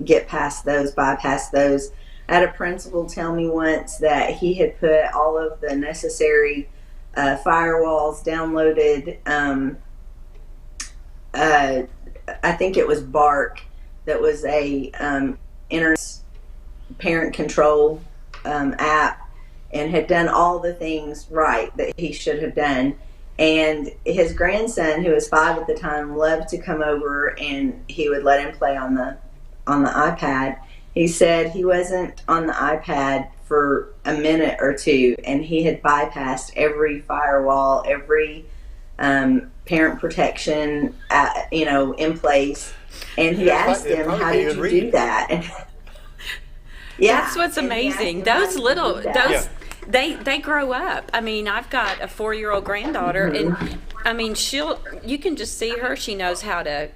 get past those, bypass those. I had a principal tell me once that he had put all of the necessary firewalls downloaded. I think it was Bark, that was a internet parent control app, and had done all the things right that he should have done. And his grandson, who was 5 at the time, loved to come over and he would let him play on the iPad. He said he wasn't on the iPad for a minute or two, and he had bypassed every firewall, every parent protection, in place. And he asked him, "How did you do that?" And yeah, that's what's amazing. Those they grow up. I mean, I've got a 4-year-old granddaughter, and you can just see her. She knows how to,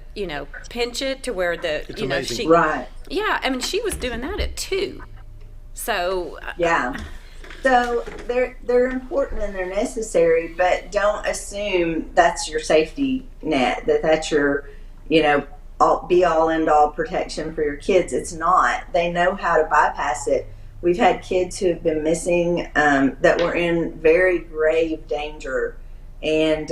pinch it to where it's amazing. Right. Yeah, I mean, she was doing that at 2. So yeah. So they're important and they're necessary, but don't assume that's your safety net, that's your, be all end all protection for your kids. It's not. They know how to bypass it. We've had kids who have been missing that were in very grave danger, and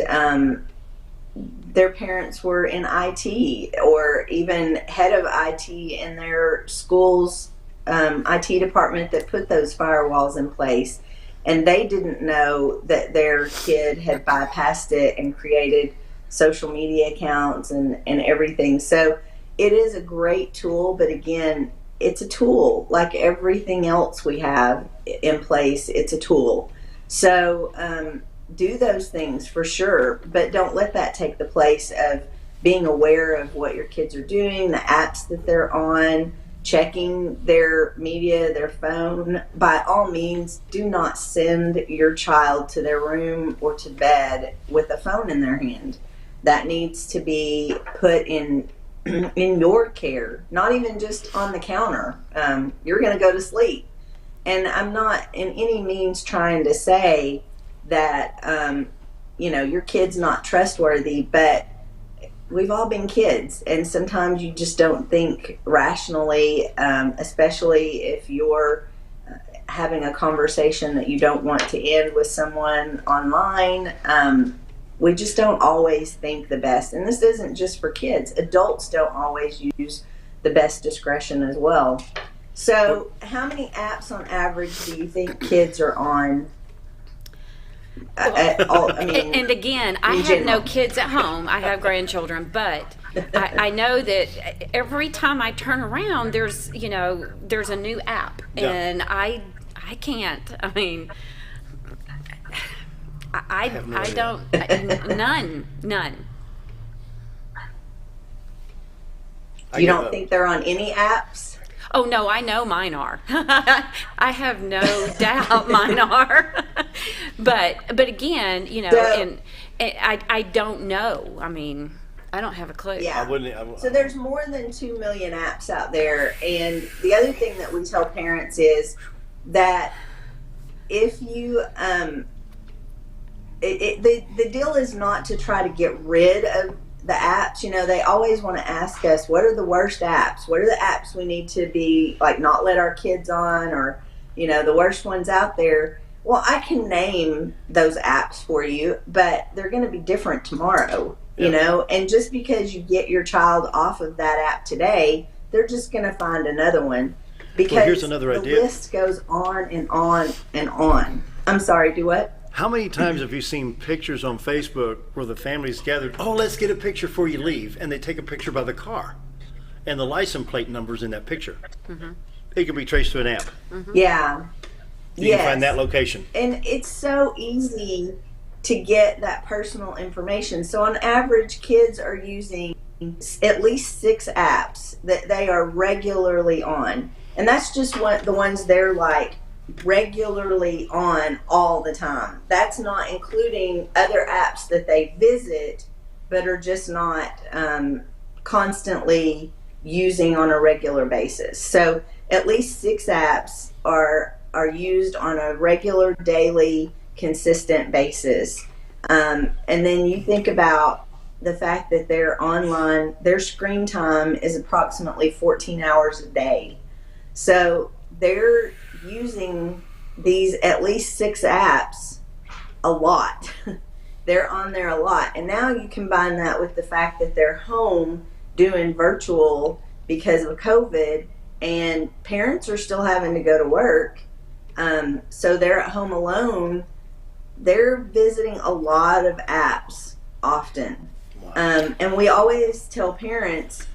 their parents were in IT or even head of IT in their school's IT department that put those firewalls in place, and they didn't know that their kid had bypassed it and created social media accounts and everything. So it is a great tool, but again, it's a tool like everything else we have in place. It's a tool. So do those things for sure, but don't let that take the place of being aware of what your kids are doing, the apps that they're on, checking their media, their phone. By all means, do not send your child to their room or to bed with a phone in their hand. That needs to be put in your care, not even just on the counter. You're going to go to sleep. And I'm not in any means trying to say that, your kid's not trustworthy, but we've all been kids, and sometimes you just don't think rationally, especially if you're having a conversation that you don't want to end with someone online. We just don't always think the best. And this isn't just for kids. Adults don't always use the best discretion as well. So how many apps on average do you think kids are on? And again, I have no kids at home. I have grandchildren, but I know that every time I turn around, there's a new app, and I can't. I mean, I don't. None. You don't think they're on any apps? Oh no, I know mine are. I have no doubt mine are. But again, and I don't know. I mean, I don't have a clue. Yeah. So there's more than 2 million apps out there, and the other thing that we tell parents is that if you the deal is not to try to get rid of the apps. They always want to ask us, what are the worst apps? What are the apps we need to be not let our kids on, or the worst ones out there? Well, I can name those apps for you, but they're going to be different tomorrow. And just because you get your child off of that app today, they're just going to find another one, because here's another idea. The list goes on and on and on. I'm sorry, do what? How many times have you seen pictures on Facebook where the family's gathered? Oh, let's get a picture before you leave, and they take a picture by the car. and the license plate numbers in that picture. It can be traced to an app. Yeah. You can find that location. And it's so easy to get that personal information. So on average, kids are using at least 6 apps that they are regularly on. And that's just the ones they're like regularly on all the time. That's not including other apps that they visit but are just not constantly using on a regular basis. So at least 6 apps are used on a regular, daily, consistent basis. And then you think about the fact that they're online, their screen time is approximately 14 hours a day. So they're using these at least 6 apps a lot. They're on there a lot. And now you combine that with the fact that they're home doing virtual because of COVID, and parents are still having to go to work. So they're at home alone. They're visiting a lot of apps often. And we always tell parents,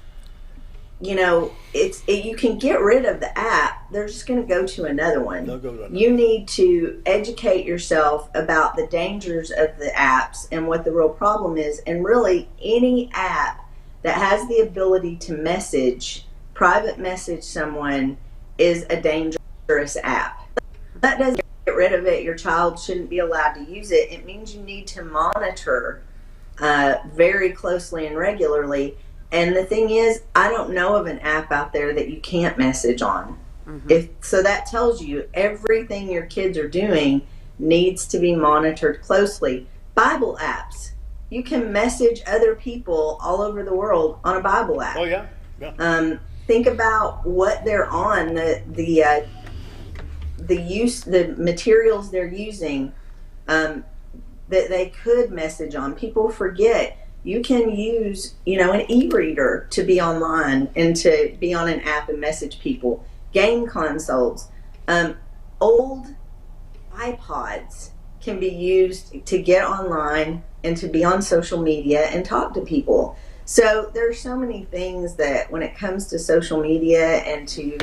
you know, you can get rid of the app. They're just going to go to another one. They'll go to another. You need to educate yourself about the dangers of the apps and what the real problem is. And really, any app that has the ability to private message someone is a dangerous app. That doesn't get rid of it. Your child shouldn't be allowed to use it. It means you need to monitor very closely and regularly. And the thing is, I don't know of an app out there that you can't message on. So that tells you everything your kids are doing needs to be monitored closely. Bible apps. You can message other people all over the world on a Bible app. Oh, yeah. Yeah. Think about what they're on, the materials they're using that they could message on. People forget you can use, an e-reader to be online and to be on an app and message people. Game consoles, old iPods can be used to get online and to be on social media and talk to people. So there are so many things that when it comes to social media and to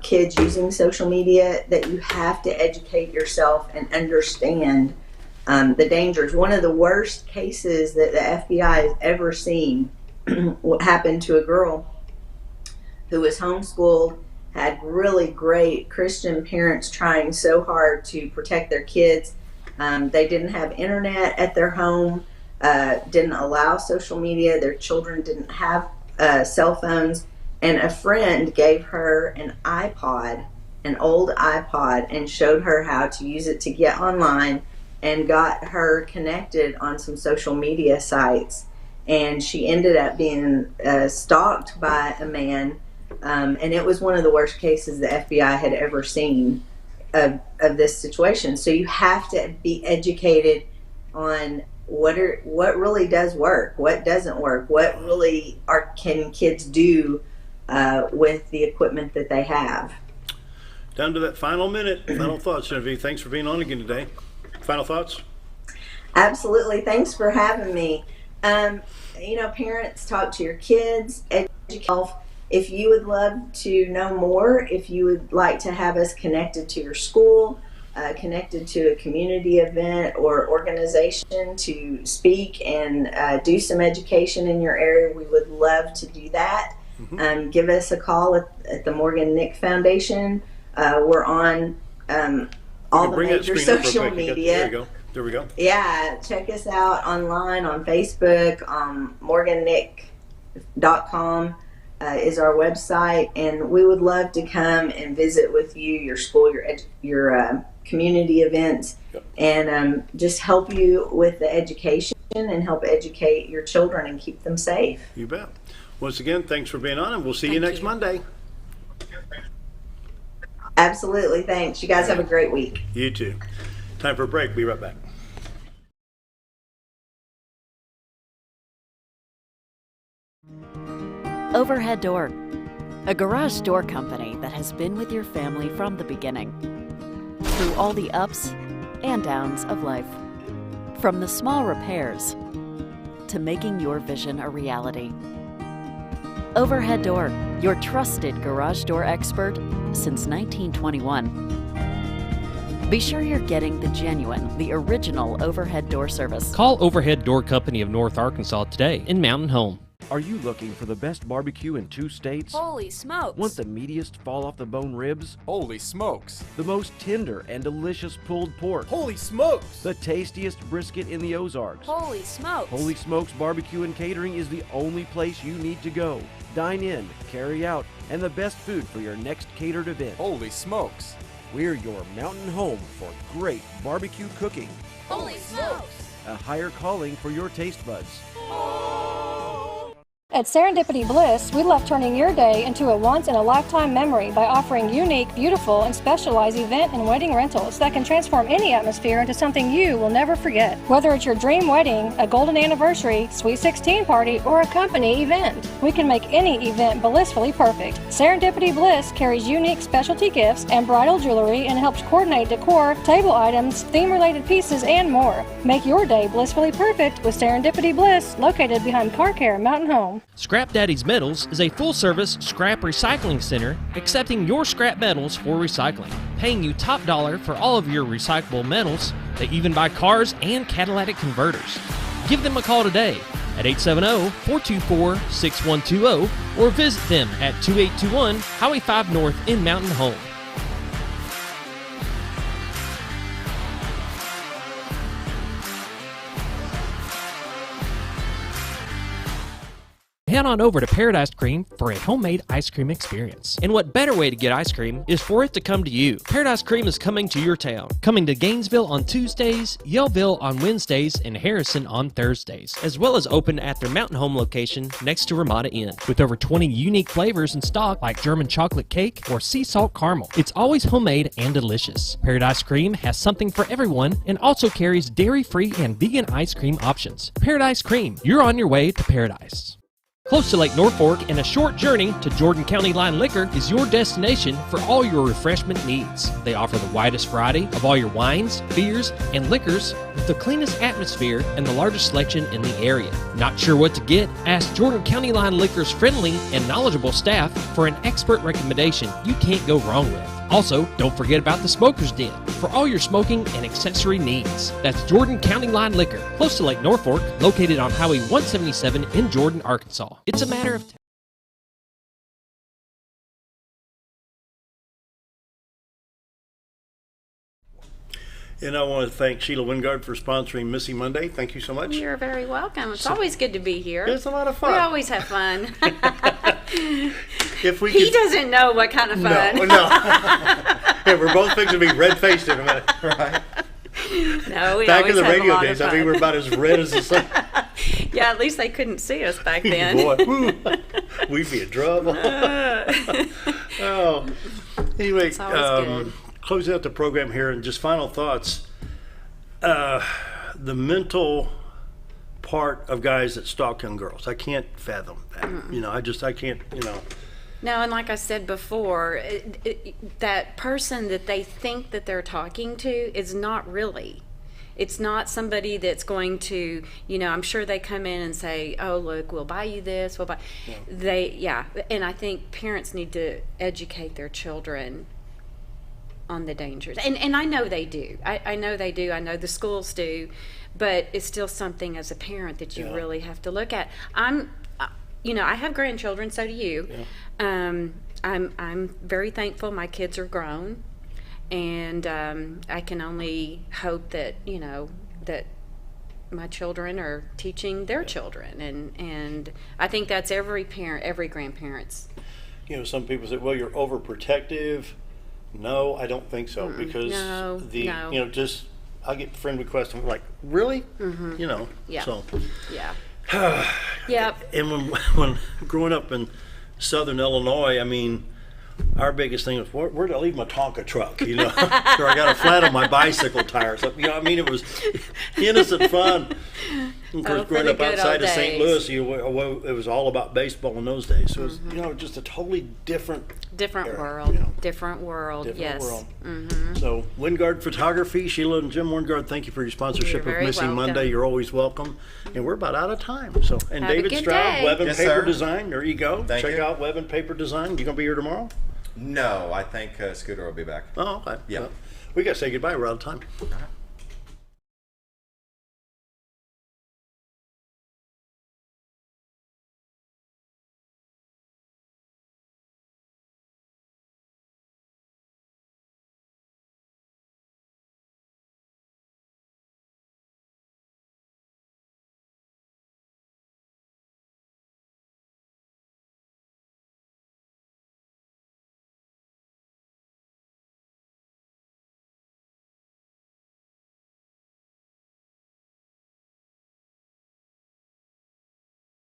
kids using social media that you have to educate yourself and understand the dangers. One of the worst cases that the FBI has ever seen happened to a girl who was homeschooled, had really great Christian parents trying so hard to protect their kids. They didn't have internet at their home, didn't allow social media. Their children didn't have cell phones. And a friend gave her an iPod, an old iPod, and showed her how to use it to get online and got her connected on some social media sites. And she ended up being stalked by a man. And it was one of the worst cases the FBI had ever seen of this situation. So you have to be educated on what really does work, what doesn't work, what really can kids do with the equipment that they have. Down to that final minute. Final thoughts, Genevie. Thanks for being on again today. Final thoughts? Absolutely. Thanks for having me. Parents, talk to your kids, educate yourself. If you would love to know more, if you would like to have us connected to your school, connected to a community event or organization to speak and do some education in your area, we would love to do that. Give us a call at the Morgan Nick Foundation. We're on all the major social media. There we go. Yeah, check us out online on Facebook. morgannick.com is our website, and we would love to come and visit with you, your school, your community events, and just help you with the education and help educate your children and keep them safe. You bet. Once again, thanks for being on, and we'll see you next Monday. Absolutely. Thanks. You guys have a great week. You too. Time for a break. Be right back. Overhead Door, a garage door company that has been with your family from the beginning, through all the ups and downs of life. From the small repairs to making your vision a reality. Overhead Door, your trusted garage door expert since 1921. Be sure you're getting the genuine, the original overhead door service. Call Overhead Door Company of North Arkansas today in Mountain Home. Are you looking for the best barbecue in 2 states? Holy smokes! Want the meatiest fall-off-the-bone ribs? Holy smokes! The most tender and delicious pulled pork? Holy smokes! The tastiest brisket in the Ozarks? Holy smokes! Holy Smokes Barbecue and Catering is the only place you need to go. Dine in, carry out, and the best food for your next catered event. Holy smokes! We're your mountain home for great barbecue cooking. Holy smokes! A higher calling for your taste buds. At Serendipity Bliss, we love turning your day into a once-in-a-lifetime memory by offering unique, beautiful, and specialized event and wedding rentals that can transform any atmosphere into something you will never forget. Whether it's your dream wedding, a golden anniversary, sweet 16 party, or a company event, we can make any event blissfully perfect. Serendipity Bliss carries unique specialty gifts and bridal jewelry and helps coordinate decor, table items, theme-related pieces, and more. Make your day blissfully perfect with Serendipity Bliss, located behind Car Care Mountain Home. Scrap Daddy's Metals is a full-service scrap recycling center accepting your scrap metals for recycling, paying you top dollar for all of your recyclable metals. They even buy cars and catalytic converters. Give them a call today at 870-424-6120 or visit them at 2821 Highway 5 North in Mountain Home. Head on over to Paradise Cream for a homemade ice cream experience. And what better way to get ice cream is for it to come to you. Paradise Cream is coming to your town. Coming to Gainesville on Tuesdays, Yellville on Wednesdays, and Harrison on Thursdays, as well as open at their Mountain Home location next to Ramada Inn. With over 20 unique flavors in stock like German chocolate cake or sea salt caramel. It's always homemade and delicious. Paradise Cream has something for everyone and also carries dairy-free and vegan ice cream options. Paradise Cream, you're on your way to paradise. Close to Lake Norfolk and a short journey to Jordan County Line Liquor is your destination for all your refreshment needs. They offer the widest variety of all your wines, beers, and liquors with the cleanest atmosphere and the largest selection in the area. Not sure what to get? Ask Jordan County Line Liquor's friendly and knowledgeable staff for an expert recommendation you can't go wrong with. Also, don't forget about the Smoker's Den for all your smoking and accessory needs. That's Jordan County Line Liquor, close to Lake Norfolk, located on Highway 177 in Jordan, Arkansas. It's a matter of And I want to thank Sheila Wingard for sponsoring Missy Monday. Thank you so much. You're very welcome. It's always good to be here. It's a lot of fun. We always have fun. If we He doesn't know what kind of fun. No. Yeah, we're both fixing to be red-faced in a minute. Right. No, we Back in always the have a radio lot of days, I think fun. we're about as red as the sun. Yeah, at least they couldn't see us back then. Boy, we'd be in trouble. Oh, anyway, It's always good. closing out the program here and just final thoughts. The mental part of guys that stalk young girls, I can't fathom that. You know, I can't, you know. No, and like I said before, that person that they think that they're talking to is not really. It's not somebody that's going to, you know, I'm sure they come in and say, oh, look, we'll buy you this, we'll buy. Yeah. And I think parents need to educate their children on the dangers. And I know they do. I know they do. I know the schools do. But it's still something as a parent that you really have to look at. You know, I have grandchildren, so do you. Yeah. I'm very thankful my kids are grown, and I can only hope that, you know, that my children are teaching their children, and I think that's every parent, every grandparent's. You know, some people say, well, you're overprotective. No, I don't think so, because you know, just I get friend requests, I'm like, really? You know, so. Yeah. Yep. And when growing up in southern Illinois, I mean, our biggest thing was, where did I leave my Tonka truck? You know, or I got a flat on my bicycle tire. So, you know, I mean, it was innocent fun. Of course, growing up outside of St. Louis, it was all about baseball in those days. So it was, just a totally different world. Different world. Yes. So Wingard Photography, Sheila and Jim Wingard, thank you for your sponsorship of Missing Monday. You're always welcome. And we're about out of time. So and Have David Stroud, Web and Yes, Paper sir. Design. There you go. Thank Check you. out Web and Paper Design. You gonna be here tomorrow? No, I think Scooter will be back. Oh, okay. Yeah. We gotta say goodbye. We're out of time.